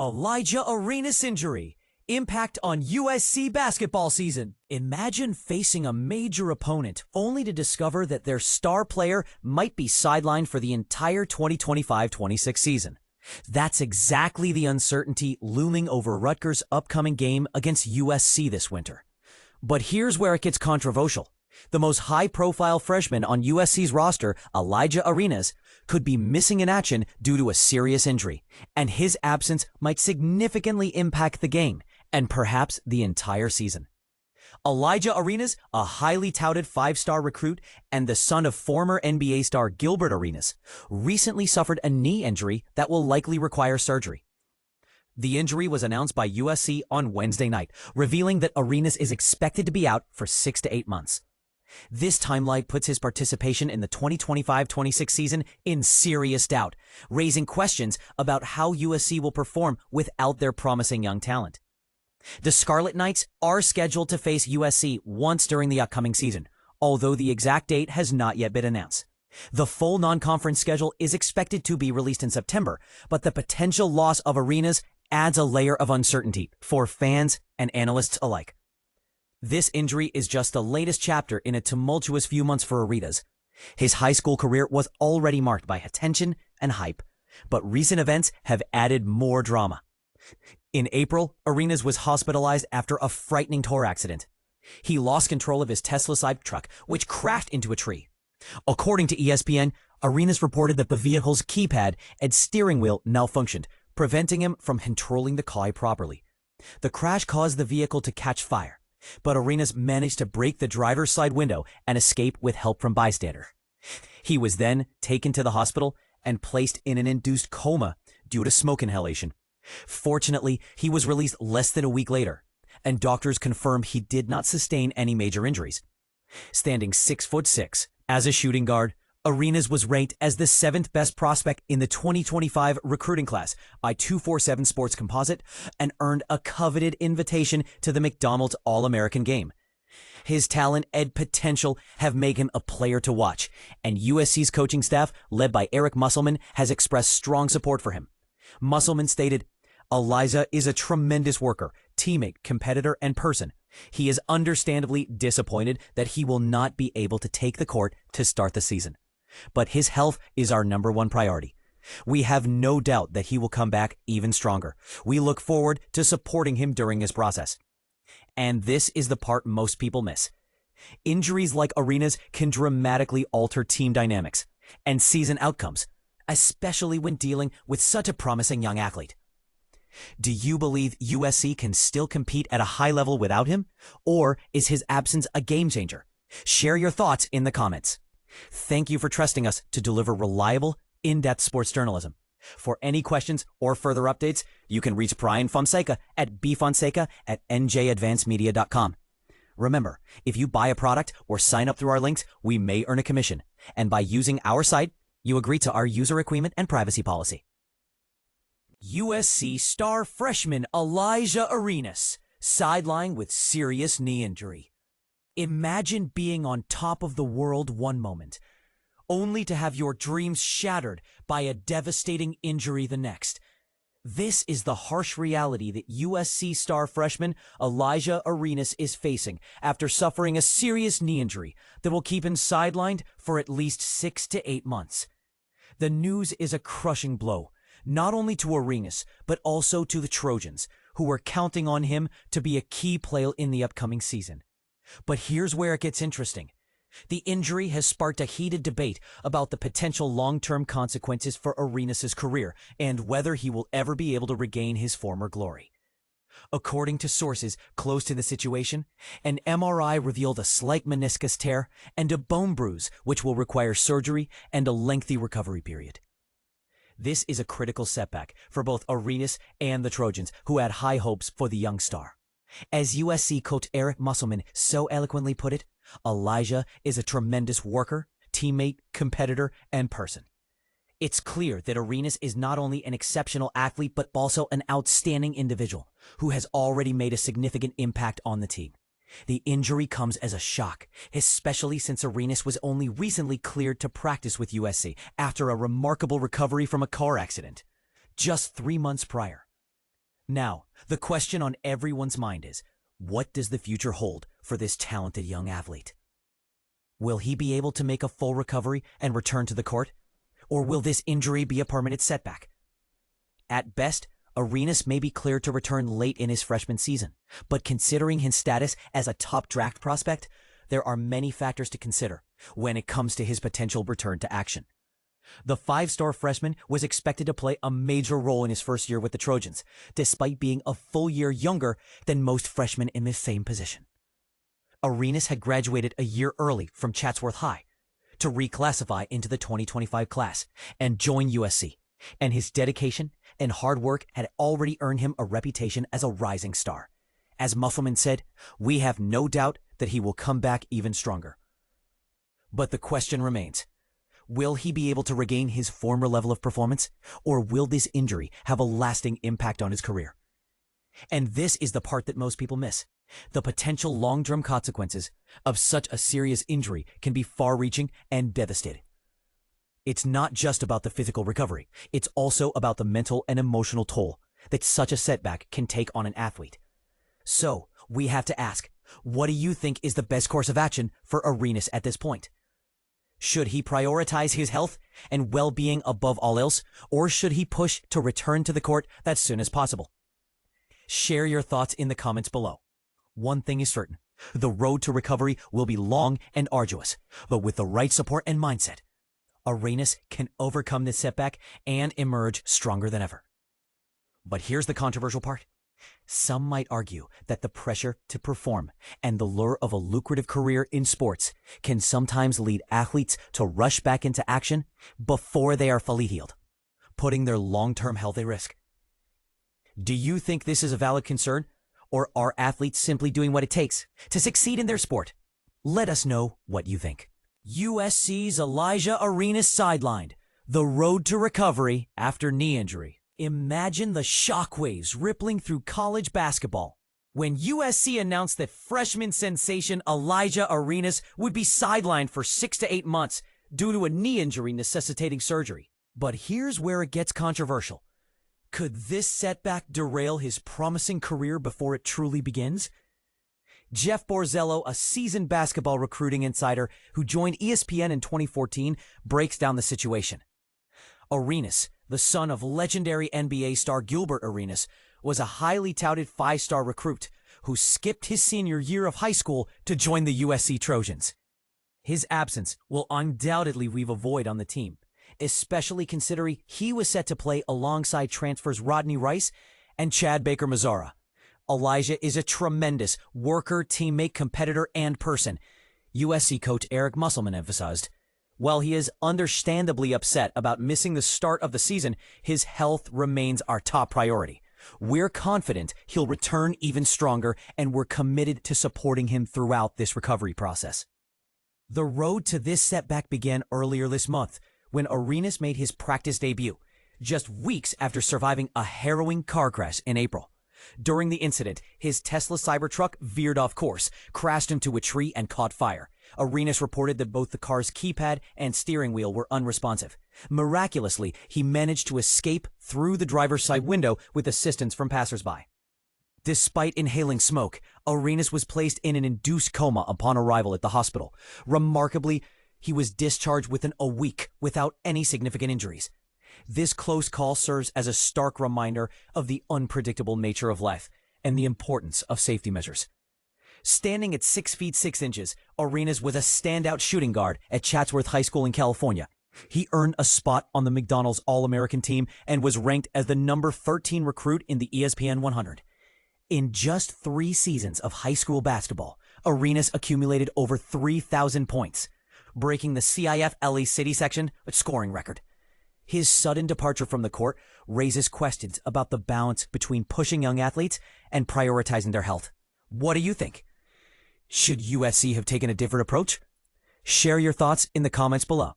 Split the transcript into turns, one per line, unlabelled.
Alijah Arenas injury. Impact on USC basketball season. Imagine facing a major opponent only to discover that their star player might be sidelined for the entire 2025-26 season. That's exactly the uncertainty looming over Rutgers' upcoming game against USC this winter. But here's where it gets controversial. The most high-profile freshman on USC's roster, Alijah Arenas, could be missing in action due to a serious injury, and his absence might significantly impact the game and perhaps the entire season. Alijah Arenas, a highly touted five-star recruit and the son of former NBA star Gilbert Arenas, recently suffered a knee injury that will likely require surgery. The injury was announced by USC on Wednesday night, revealing that Arenas is expected to be out for 6 to 8 months. This timeline puts his participation in the 2025-26 season in serious doubt, raising questions about how USC will perform without their promising young talent. The Scarlet Knights are scheduled to face USC once during the upcoming season, although the exact date has not yet been announced. The full non-conference schedule is expected to be released in September, but the potential loss of Arenas adds a layer of uncertainty for fans and analysts alike. This injury is just the latest chapter in a tumultuous few months for Arenas. His high school career was already marked by attention and hype, but recent events have added more drama. In April, Arenas was hospitalized after a frightening tour accident. He lost control of his Tesla Cybertruck, which crashed into a tree. According to ESPN, Arenas reported that the vehicle's keypad and steering wheel malfunctioned, preventing him from controlling the car properly. The crash caused the vehicle to catch fire, but Arenas managed to break the driver's side window and escape with help from bystanders. He was then taken to the hospital and placed in an induced coma due to smoke inhalation. Fortunately, he was released less than a week later, and doctors confirmed he did not sustain any major injuries. Standing 6'6" as a shooting guard, Arenas was ranked as the 7th best prospect in the 2025 recruiting class by 247 Sports Composite and earned a coveted invitation to the McDonald's All-American game. His talent and potential have made him a player to watch, and USC's coaching staff, led by Eric Musselman, has expressed strong support for him. Musselman stated, "Alijah is a tremendous worker, teammate, competitor, and person. He is understandably disappointed that he will not be able to take the court to start the season. But his health is our #1 priority. We have no doubt that he will come back even stronger. We look forward to supporting him during his process." And this is the part most people miss. Injuries like Arenas can dramatically alter team dynamics and season outcomes, especially when dealing with such a promising young athlete. Do you believe USC can still compete at a high level without him? Or is his absence a game changer? Share your thoughts in the comments. Thank you for trusting us to deliver reliable, in-depth sports journalism. For any questions or further updates, you can reach Brian Fonseca at bfonseca@njadvancedmedia.com. Remember, if you buy a product or sign up through our links, we may earn a commission. And by using our site, you agree to our user agreement and privacy policy. USC star freshman Alijah Arenas, sidelined with serious knee injury. Imagine being on top of the world one moment, only to have your dreams shattered by a devastating injury the next. This is the harsh reality that USC star freshman Alijah Arenas is facing after suffering a serious knee injury that will keep him sidelined for at least 6 to 8 months. The news is a crushing blow, not only to Arenas, but also to the Trojans, who were counting on him to be a key player in the upcoming season. But here's where it gets interesting. The injury has sparked a heated debate about the potential long-term consequences for Arenas' career and whether he will ever be able to regain his former glory. According to sources close to the situation, an MRI revealed a slight meniscus tear and a bone bruise, which will require surgery and a lengthy recovery period. This is a critical setback for both Arenas and the Trojans, who had high hopes for the young star. As USC coach Eric Musselman so eloquently put it, Alijah is a tremendous worker, teammate, competitor, and person. It's clear that Arenas is not only an exceptional athlete, but also an outstanding individual who has already made a significant impact on the team. The injury comes as a shock, especially since Arenas was only recently cleared to practice with USC after a remarkable recovery from a car accident just 3 months prior. Now, the question on everyone's mind is, what does the future hold for this talented young athlete? Will he be able to make a full recovery and return to the court? Or will this injury be a permanent setback? At best, Arenas may be cleared to return late in his freshman season, but considering his status as a top draft prospect, there are many factors to consider when it comes to his potential return to action. The five-star freshman was expected to play a major role in his first year with the Trojans, despite being a full year younger than most freshmen in the same position. Arenas had graduated a year early from Chatsworth High to reclassify into the 2025 class and join USC, and his dedication and hard work had already earned him a reputation as a rising star. As Musselman said, "We have no doubt that he will come back even stronger." But the question remains, will he be able to regain his former level of performance, or will this injury have a lasting impact on his career? And this is the part that most people miss. The potential long-term consequences of such a serious injury can be far-reaching and devastating. It's not just about the physical recovery. It's also about the mental and emotional toll that such a setback can take on an athlete. So, we have to ask, what do you think is the best course of action for Arenas at this point? Should he prioritize his health and well-being above all else, or should he push to return to the court as soon as possible? Share your thoughts in the comments below. One thing is certain, the road to recovery will be long and arduous, but with the right support and mindset, Arenas can overcome this setback and emerge stronger than ever. But here's the controversial part. Some might argue that the pressure to perform and the lure of a lucrative career in sports can sometimes lead athletes to rush back into action before they are fully healed, putting their long-term health at risk. Do you think this is a valid concern, or are athletes simply doing what it takes to succeed in their sport? Let us know what you think. USC's Alijah Arenas sidelined. The road to recovery after knee injury. Imagine the shockwaves rippling through college basketball when USC announced that freshman sensation Alijah Arenas would be sidelined for 6 to 8 months due to a knee injury necessitating surgery. But here's where it gets controversial. Could this setback derail his promising career before it truly begins? Jeff Borzello, a seasoned basketball recruiting insider who joined ESPN in 2014, breaks down the situation. Arenas, the son of legendary NBA star Gilbert Arenas, was a highly touted 5-star recruit who skipped his senior year of high school to join the USC Trojans. His absence will undoubtedly leave a void on the team, especially considering he was set to play alongside transfers Rodney Rice and Chad Baker-Mazara. Alijah is a tremendous worker, teammate, competitor, and person, USC coach Eric Musselman emphasized. While he is understandably upset about missing the start of the season, his health remains our top priority. We're confident he'll return even stronger, and we're committed to supporting him throughout this recovery process. The road to this setback began earlier this month when Arenas made his practice debut, just weeks after surviving a harrowing car crash in April. During the incident, his Tesla Cybertruck veered off course, crashed into a tree, and caught fire. Arenas reported that both the car's keypad and steering wheel were unresponsive. Miraculously, he managed to escape through the driver's side window with assistance from passersby. Despite inhaling smoke, Arenas was placed in an induced coma upon arrival at the hospital. Remarkably, he was discharged within a week without any significant injuries. This close call serves as a stark reminder of the unpredictable nature of life and the importance of safety measures. Standing at 6 feet 6 inches, Arenas was a standout shooting guard at Chatsworth High School in California. He earned a spot on the McDonald's All-American team and was ranked as the number 13 recruit in the ESPN 100. In just 3 seasons of high school basketball, Arenas accumulated over 3,000 points, breaking the CIF LA City section scoring record. His sudden departure from the court raises questions about the balance between pushing young athletes and prioritizing their health. What do you think? Should USC have taken a different approach? Share your thoughts in the comments below.